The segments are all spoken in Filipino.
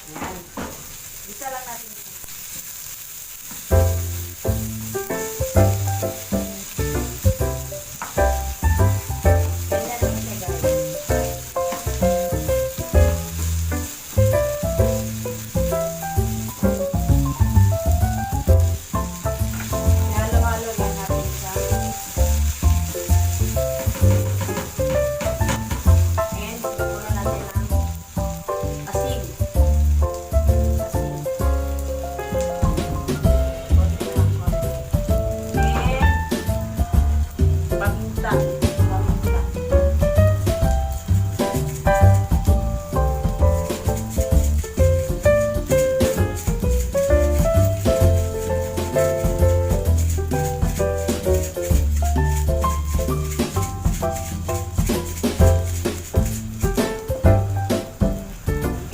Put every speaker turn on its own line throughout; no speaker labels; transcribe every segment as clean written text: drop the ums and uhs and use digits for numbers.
Ayan. Isa lang natin ito. Ganyan lang siya, guys. Halo-halo lang natin siya. And puno natin ng asin. Asin. Konti lang, konti. And paminta. Paminta.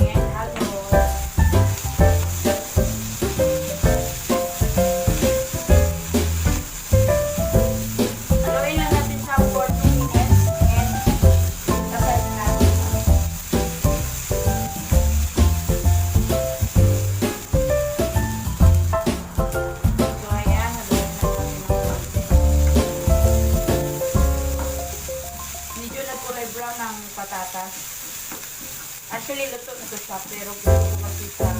And halo. Haluin lang natin siya for 2 minutes and kasayin natin siya. So, ayan, haluin lang natin ng konti. Medyo nagkulay brown ang patatas. Actually, luto na ito siya, pero gusto ko kasi siya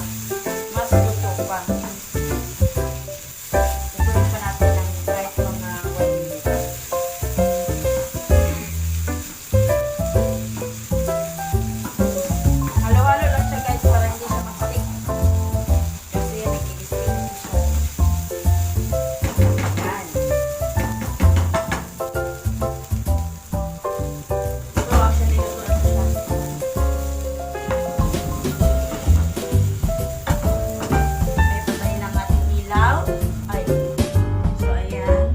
mas luto pa. Ituloy pa natin ng kahit mga 1 minute. Halo-halo lang siya, guys, para hindi siya mag-stick. Kasi nag-i-stick siya. Ayan. So, actually, luto na siya. Ay, patayin ang ating ilaw. Ay, so, ayan.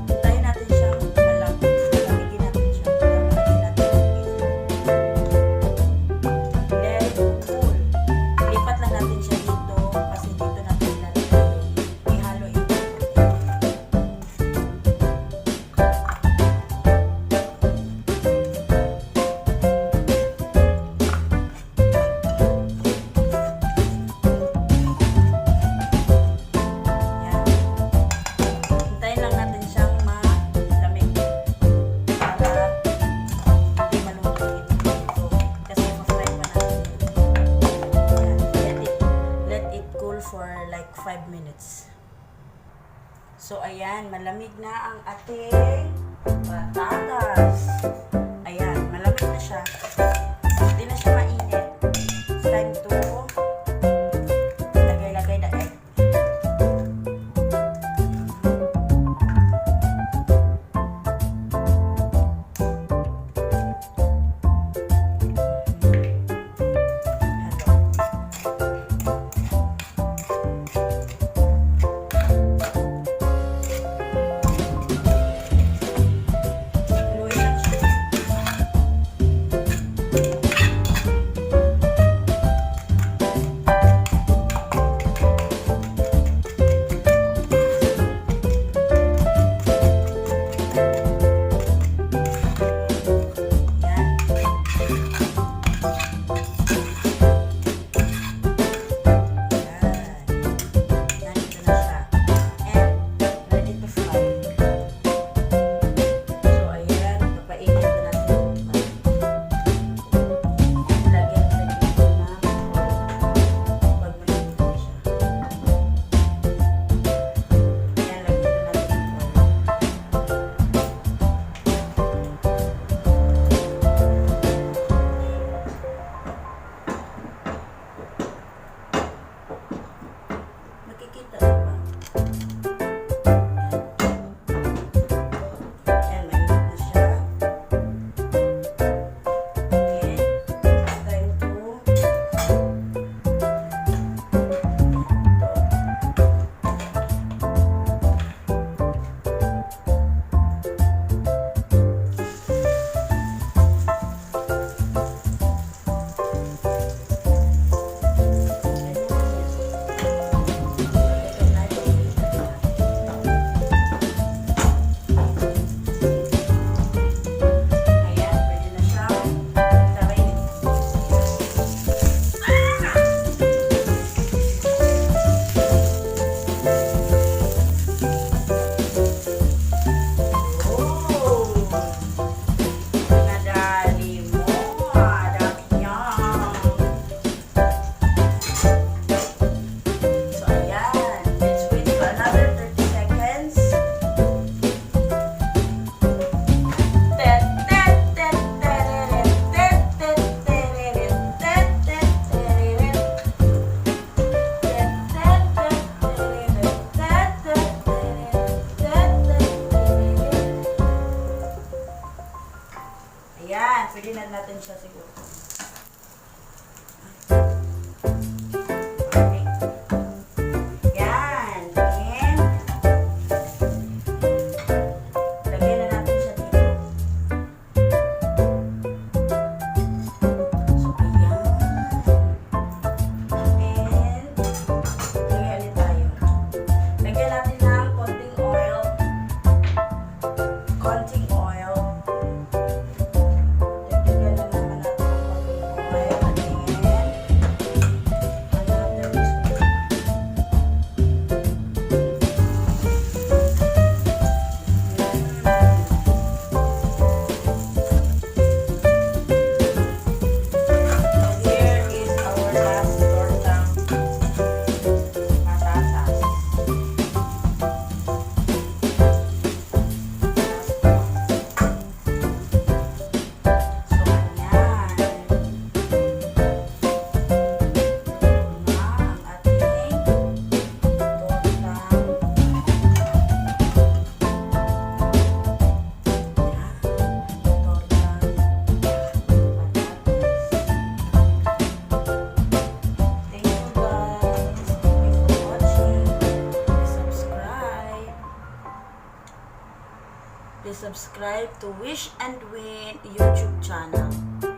Patayin natin siyang palamigin natin siya. Palamigin natin ang ilaw. Then, cool. Lipat lang natin siya dito kasi dito natin ihalo ito. Yan. Hintayin lang natin siyang malamig para hindi malumot ito. Kasi ma-fry pa natin ito. Yan. Let it cool for like 5 minutes. So, ayan. Malamig na ang ating patatas. Ayan. Malamig na siya. Hindi na siya mainit. It's time to lagay-lagay na egg. Haluin lang siya. siya siguro. Okay. Yan. Then, lagyan na natin siya dito. So, ayan. And, lagyan ulit tayo. Lagyan natin ng konting oil. Konting oil. Dagdagan na naman natin ng konting oil. And, another Here is our last tortang patatas. So, ayan. Ito na ang ating tortang. Thank you guys. Thank you for watching. Please subscribe. Please subscribe to Wish and Win YouTube channel.